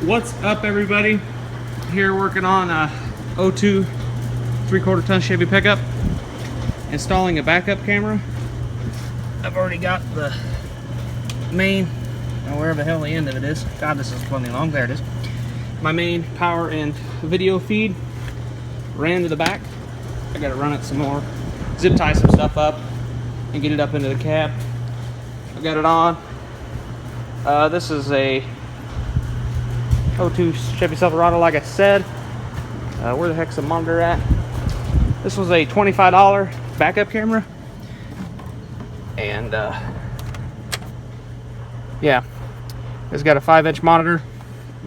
What's up, everybody? Here working on a 02 3/4 ton Chevy pickup, installing a backup camera. I've already got the main, or wherever the hell the end of it is. God, this is plenty long. There it is. My main power and video feed ran to the back. I gotta run it some more, zip tie some stuff up, and get it up into the cab. I've got it on. This is a 02 Chevy Silverado, like I said. Where the heck's the monitor at? This was a $25 backup camera, and yeah, it's got a 5-inch monitor.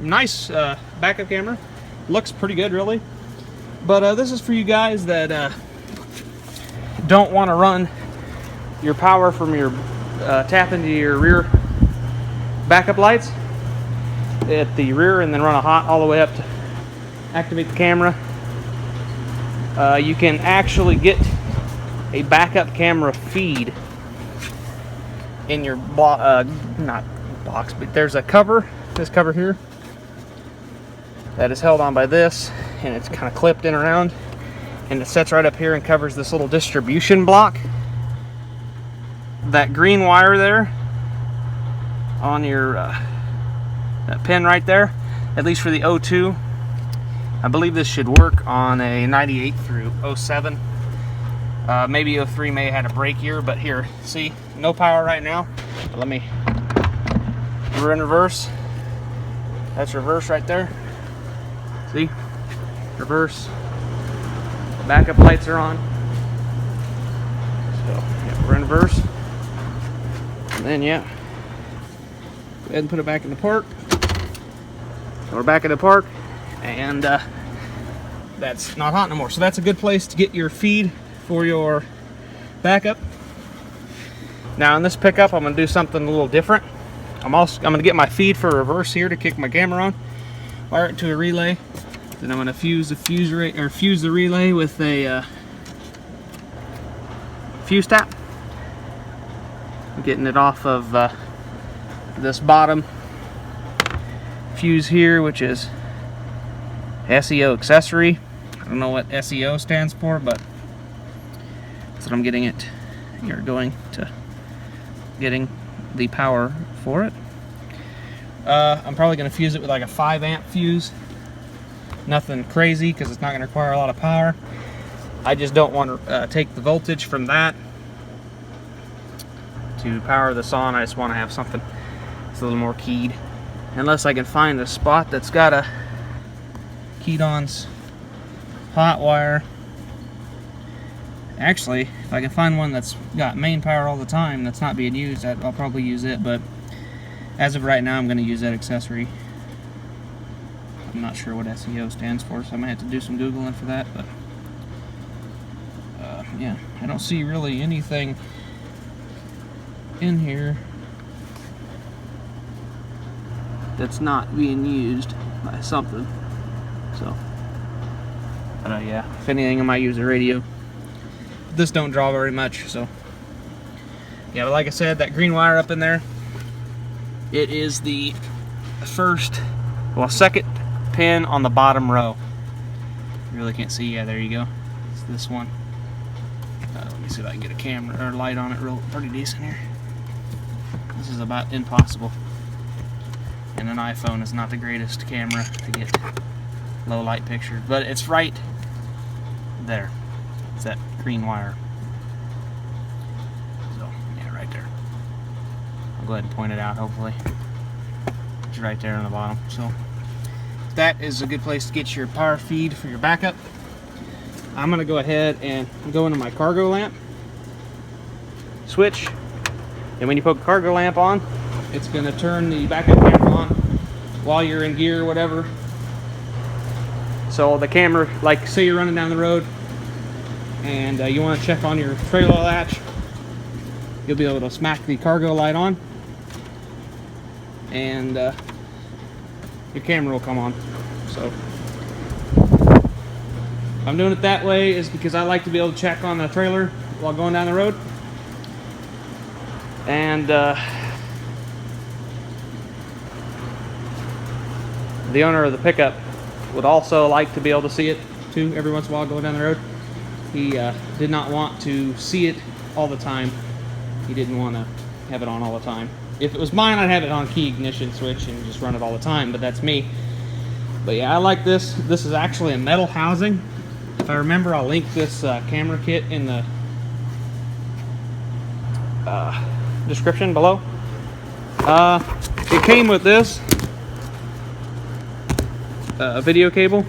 Nice backup camera. Looks pretty good, really. But this is for you guys that don't want to run your power from your tap into your rear backup lights at the rear and then run a hot all the way up to activate the camera. You can actually get a backup camera feed in your not box, but there's a cover, this cover here, that is held on by this, and it's kind of clipped in around, and it sets right up here and covers this little distribution block. That green wire there on your that pin right there, at least for the 02. I believe this should work on a 98 through 07. Maybe 03 may have had a break year, but here, see, no power right now. But let me, we're in reverse. That's reverse right there. See, reverse. Backup lights are on. So yeah, we're in reverse. And then yeah, go ahead and put it back in the park. So we're back in the park, and that's not hot no more. So that's a good place to get your feed for your backup. Now in this pickup, I'm going to do something a little different. I'm going to get my feed for reverse here to kick my camera on. Wire it to a relay. Then I'm going to fuse the relay with a fuse tap. I'm getting it off of this bottom fuse here, which is SEO accessory. I don't know what SEO stands for, but that's what I'm getting it. You're going to getting the power for it. I'm probably going to fuse it with like a 5-amp fuse. Nothing crazy, because it's not going to require a lot of power. I just don't want to take the voltage from that to power this on. I just want to have something that's a little more keyed. Unless I can find a spot that's got a keyed-on's hot wire. Actually, if I can find one that's got main power all the time that's not being used, I'll probably use it, but as of right now I'm going to use that accessory. I'm not sure what SEO stands for, so I might have to do some Googling for that, but yeah, I don't see really anything in here that's not being used by something. So, but yeah, if anything, I might use a radio. This don't draw very much, so yeah. But like I said, that green wire up in there, it is the second pin on the bottom row. You really can't see. Yeah, there you go. It's this one. Let me see if I can get a camera or light on it pretty decent here. This is about impossible. And an iPhone is not the greatest camera to get low light pictures, but it's right there. It's that green wire. So yeah, right there. I'll go ahead and point it out. Hopefully, it's right there on the bottom. So that is a good place to get your power feed for your backup. I'm gonna go ahead and go into my cargo lamp switch, and when you put a cargo lamp on, it's going to turn the backup camera on while you're in gear or whatever. So the camera, like say you're running down the road and you want to check on your trailer latch, you'll be able to smack the cargo light on, and your camera will come on. So I'm doing it that way is because I like to be able to check on the trailer while going down the road. And the owner of the pickup would also like to be able to see it too every once in a while going down the road. He did not want to see it all the time. He didn't want to have it on all the time. If it was mine, I'd have it on key ignition switch and just run it all the time, but that's me. But yeah, I like this. This is actually a metal housing. If I remember, I'll link this camera kit in the description below. It came with this video cable.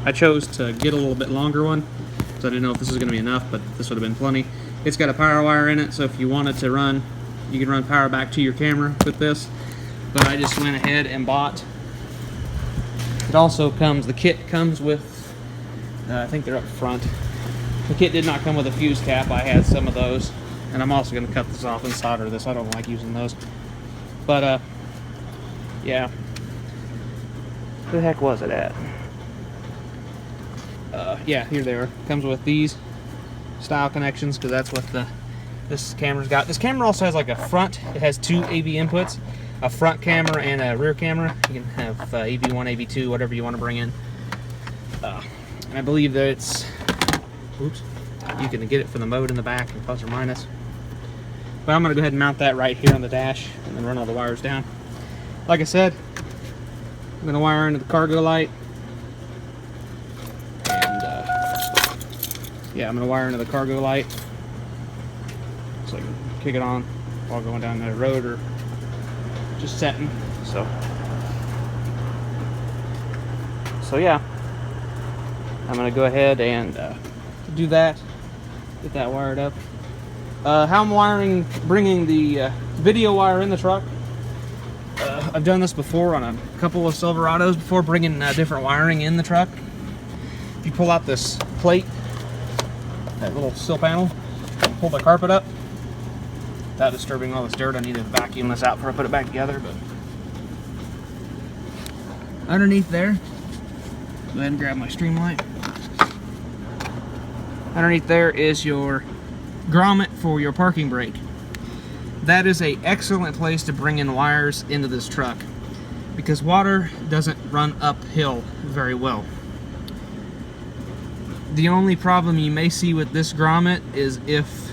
I chose to get a little bit longer one, so I didn't know if this was going to be enough, but this would have been plenty. It's got a power wire in it, so if you wanted to run, you can run power back to your camera with this. But I just went ahead and bought. It also comes, the kit comes with, I think they're up front. The kit did not come with a fuse cap. I had some of those, and I'm also going to cut this off and solder this. I don't like using those. But yeah. Where the heck was it at? Yeah, here they are. Comes with these style connections, because that's what this camera's got. This camera also has like a front. It has two AV inputs, a front camera and a rear camera. You can have AV1, AV2, whatever you want to bring in. And I believe that it's, oops, you can get it for the mode in the back and plus or minus. But I'm going to go ahead and mount that right here on the dash and then run all the wires down. Like I said, I'm going to wire into the cargo light. Yeah, I'm going to wire into the cargo light so I can kick it on while going down the road or just setting. So yeah, I'm going to go ahead and do that, get that wired up. How I'm bringing the video wire in the truck. I've done this before on a couple of Silverados before, bringing different wiring in the truck. If you pull out this plate, that little sill panel, pull the carpet up without disturbing all this dirt. I need to vacuum this out before I put it back together. But underneath there, go ahead and grab my Streamlight. Underneath there is your grommet for your parking brake. That is an excellent place to bring in wires into this truck, because water doesn't run uphill very well. The only problem you may see with this grommet is if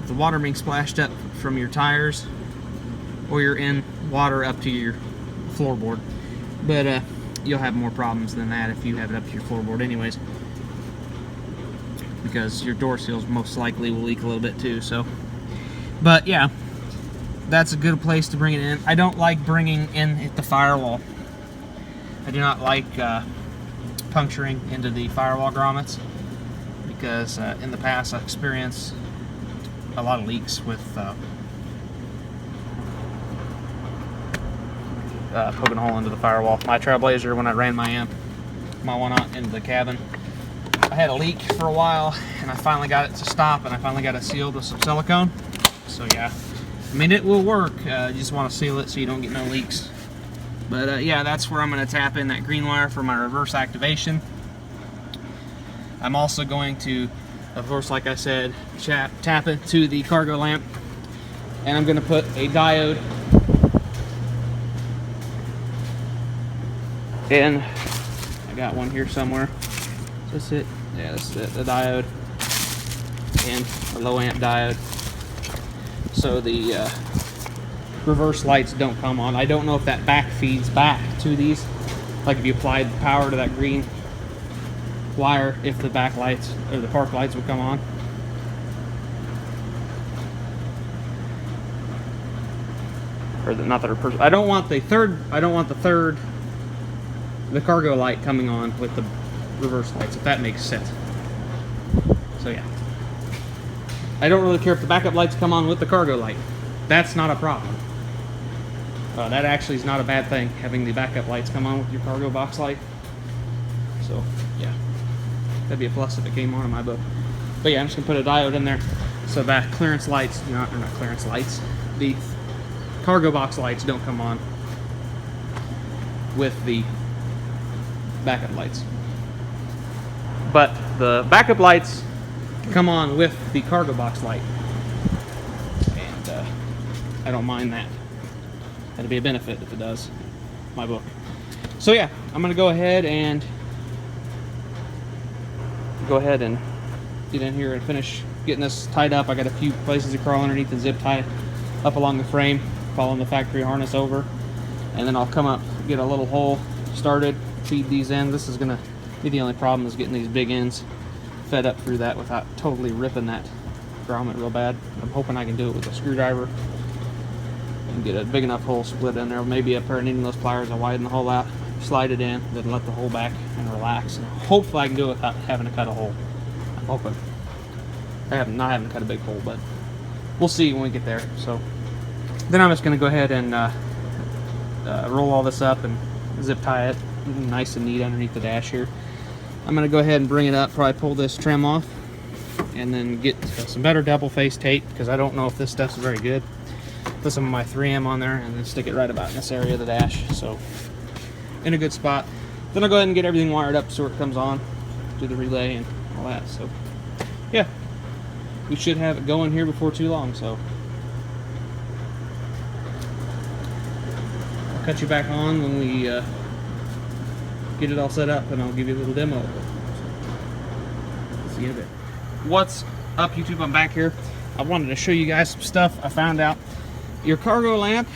the water being splashed up from your tires, or you're in water up to your floorboard. But you'll have more problems than that if you have it up to your floorboard anyways, because your door seals most likely will leak a little bit too. So, but yeah, that's a good place to bring it in. I don't like bringing in at the firewall. I do not like puncturing into the firewall grommets, because in the past I've experienced a lot of leaks with poking a hole into the firewall. My Trailblazer, when I ran my one out into the cabin, I had a leak for a while, and I finally got it to stop, and I finally got it sealed with some silicone. So yeah, I mean, it will work. You just want to seal it so you don't get no leaks. But yeah, that's where I'm going to tap in that green wire for my reverse activation. I'm also going to, of course, like I said, tap it to the cargo lamp, and I'm going to put a diode in. I got one here somewhere. Is this it? Yeah, this is it, the diode, and a low amp diode, so the reverse lights don't come on. I don't know if that back feeds back to these, like if you applied power to that green wire, if the back lights or the park lights would come on. Or not that are I don't want the cargo light coming on with the reverse lights, if that makes sense. So yeah, I don't really care if the backup lights come on with the cargo light. That's not a problem. That actually is not a bad thing, having the backup lights come on with your cargo box light. So yeah, that'd be a plus if it came on in my book. But yeah, I'm just gonna put a diode in there so that clearance lights, not clearance lights, the cargo box lights don't come on with the backup lights. But the backup lights come on with the cargo box light, and I don't mind that. That'd be a benefit if it does, my book. So yeah, I'm gonna go ahead and get in here and finish getting this tied up. I got a few places to crawl underneath the zip tie up along the frame, following the factory harness over, and then I'll come up, get a little hole started, feed these in. This is gonna be the only problem, is getting these big ends fed up through that without totally ripping that grommet real bad. I'm hoping I can do it with a screwdriver and get a big enough hole split in there. Maybe up there needing those pliers, I'll widen the hole out, slide it in, then let the hole back and relax. And hopefully I can do it without having to cut a hole. I'm hoping. Not having to cut a big hole, but we'll see when we get there. So then I'm just going to go ahead and roll all this up and zip tie it nice and neat underneath the dash here. I'm going to go ahead and bring it up, probably pull this trim off, and then get some better double face tape, because I don't know if this stuff's very good. Put some of my 3M on there and then stick it right about in this area of the dash, so in a good spot. Then I'll go ahead and get everything wired up so it comes on, do the relay and all that. So yeah, we should have it going here before too long. So I'll cut you back on when we get it all set up, and I'll give you a little demo. See you in a bit. What's up, YouTube? I'm back here. I wanted to show you guys some stuff I found out. Your cargo lamp,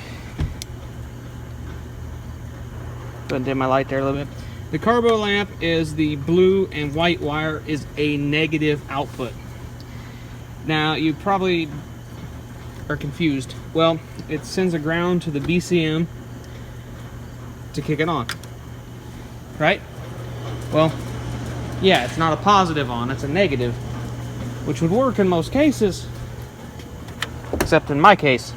go ahead and dim my light there a little bit. The cargo lamp is the blue and white wire is a negative output. Now you probably are confused. Well, it sends a ground to the BCM to kick it on, right? Well, yeah, it's not a positive on, it's a negative, which would work in most cases, except in my case,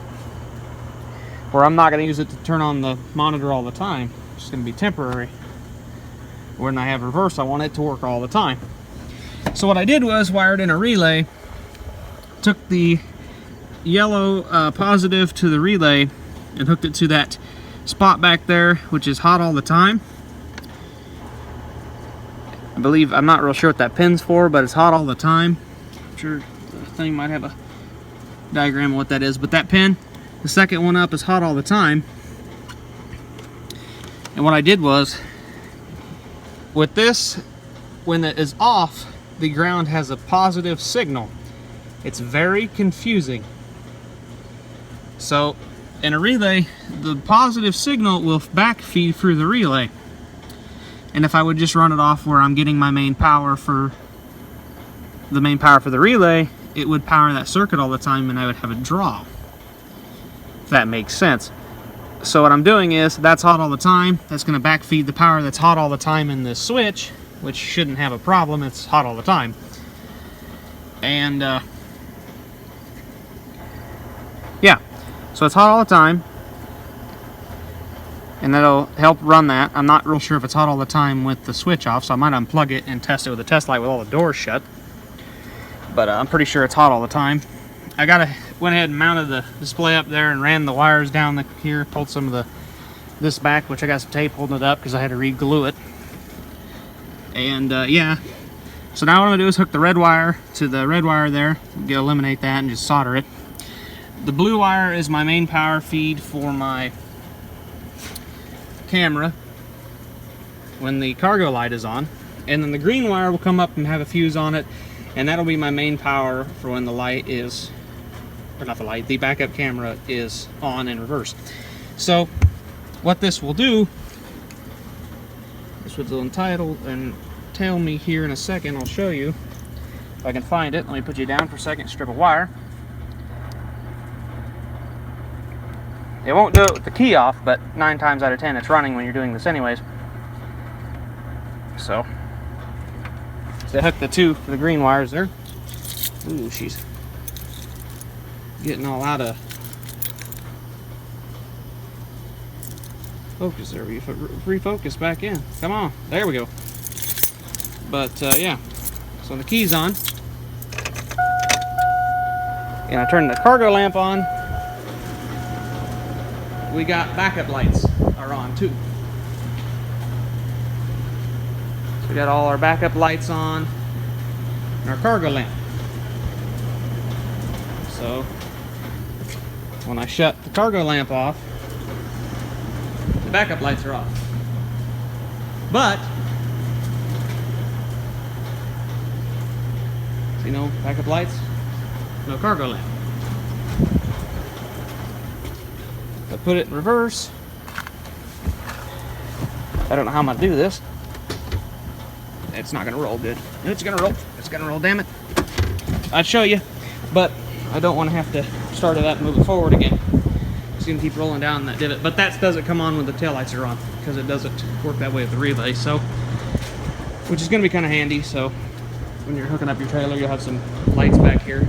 where I'm not going to use it to turn on the monitor all the time. It's just going to be temporary. When I have reverse, I want it to work all the time. So what I did was wired in a relay, took the yellow positive to the relay and hooked it to that spot back there, which is hot all the time. I'm not real sure what that pin's for, but it's hot all the time. I'm sure the thing might have a diagram of what that is, but that pin, the second one up, is hot all the time. And what I did was, with this, when it is off, the ground has a positive signal. It's very confusing. So in a relay, the positive signal will backfeed through the relay. And if I would just run it off where I'm getting my main power for the relay, it would power that circuit all the time and I would have a draw. If that makes sense. So what I'm doing is, that's hot all the time. That's going to backfeed the power that's hot all the time in this switch, which shouldn't have a problem. It's hot all the time. And yeah, so it's hot all the time, and that'll help run that. I'm not real sure if it's hot all the time with the switch off, so I might unplug it and test it with a test light with all the doors shut. But I'm pretty sure it's hot all the time. Went ahead and mounted the display up there and ran the wires down here, pulled some of this back, which I got some tape holding it up because I had to re-glue it. And yeah, so now what I'm gonna do is hook the red wire to the red wire there, eliminate that and just solder it. The blue wire is my main power feed for my camera when the cargo light is on, and then the green wire will come up and have a fuse on it, and that'll be my main power for when the light is, or not the light, the backup camera is on in reverse. So what this will do, this will entitle and tail me here in a second. I'll show you if I can find it. Let me put you down for a second, strip of wire. It won't do it with the key off, but 9 times out of 10 it's running when you're doing this anyways. So I hooked the two for the green wires there. Ooh, she's getting all out of focus there. Refocus back in. Come on. There we go. But yeah, so the key's on. And I turned the cargo lamp on. We got backup lights are on too. So we got all our backup lights on and our cargo lamp. So when I shut the cargo lamp off, the backup lights are off. But see, no backup lights, no cargo lamp. I put it in reverse. I don't know how I'm gonna do this. It's not gonna roll good. It's gonna roll. It's gonna roll, damn it. I'd show you, but I don't want to have to start it up and move it forward again. It's gonna keep rolling down that divot. But that doesn't come on when the taillights are on, because it doesn't work that way with the relay. So, which is gonna be kind of handy. So when you're hooking up your trailer, you'll have some lights back here,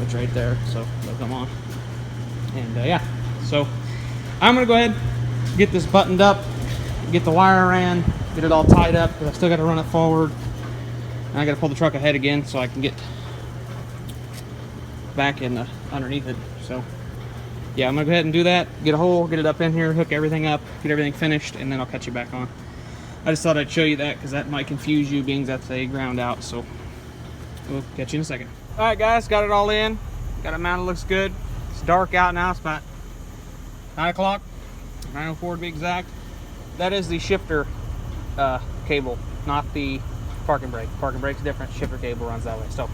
which right there, so they'll come on. And yeah, so I'm gonna go ahead, get this buttoned up, get the wire ran, get it all tied up, because I still got to run it forward, and I got to pull the truck ahead again so I can get back in underneath it. So yeah, I'm gonna go ahead and do that, get a hole, get it up in here, hook everything up, get everything finished, and then I'll cut you back on. I just thought I'd show you that because that might confuse you, being that's a ground out. So we'll catch you in a second. All right, guys, got it all in, got it mounted, looks good. It's dark out now. It's about 9 o'clock, 9:04 to be exact. That is the shifter cable, not the parking brake. Parking brake's different. Shifter cable runs that way. So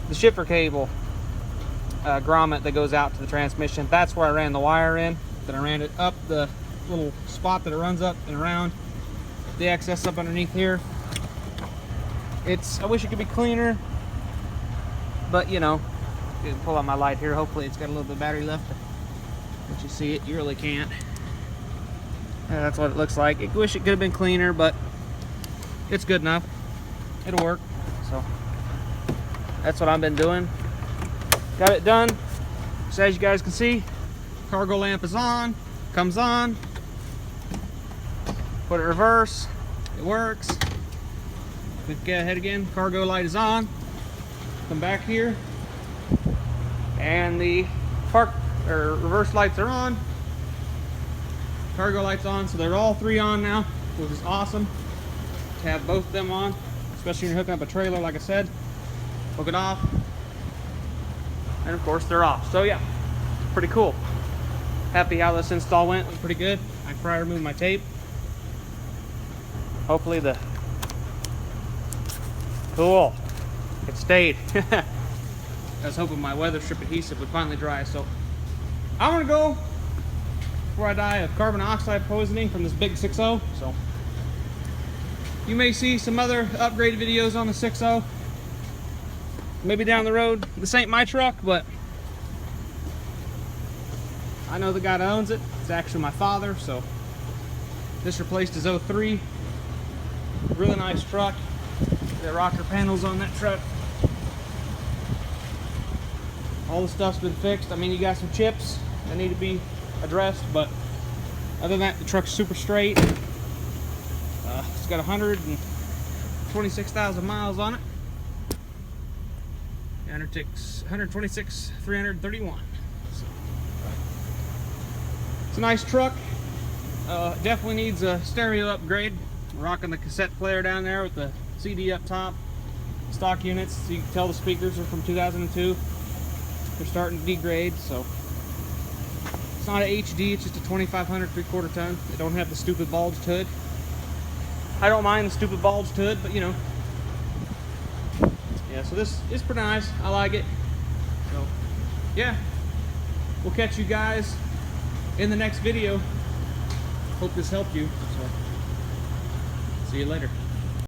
the shifter cable grommet that goes out to the transmission, that's where I ran the wire in. Then I ran it up the little spot that it runs up and around. The excess up underneath here. I wish it could be cleaner, but you know, you can pull out my light here. Hopefully it's got a little bit of battery left. Once you see it, you really can't. Yeah, that's what it looks like. I wish it could have been cleaner, but it's good enough. It'll work. So that's what I've been doing. Got it done. So as you guys can see, cargo lamp is on, comes on. Put it in reverse, it works. Get ahead again, cargo light is on. Come back here, and the reverse lights are on. Cargo lights on, so they're all three on now, which is awesome to have both of them on, especially when you're hooking up a trailer. Like I said, hook it off, and of course they're off. So yeah, pretty cool. Happy how this install went. It was pretty good. I can probably remove my tape. Hopefully cool, it stayed. I was hoping my weather strip adhesive would finally dry. So I'm gonna go before I die of carbon dioxide poisoning from this big 6.0. So you may see some other upgraded videos on the 6.0 maybe down the road. This ain't my truck, but I know the guy that owns it. It's actually my father. So this replaced his 03. Really nice truck. The rocker panels on that truck. All the stuff's been fixed. I mean, you got some chips that need to be addressed, but other than that, the truck's super straight. It's got 126,000 miles on it. 126,331. So, it's a nice truck. Definitely needs a stereo upgrade. I'm rocking the cassette player down there with the CD up top. Stock units, so you can tell the speakers are from 2002. They're starting to degrade, so it's not an HD, it's just a 2500 3/4 ton. They don't have the stupid bulged hood. I don't mind the stupid bulged hood, but you know. Yeah, so this is pretty nice. I like it. So yeah, we'll catch you guys in the next video. Hope this helped you. So see you later.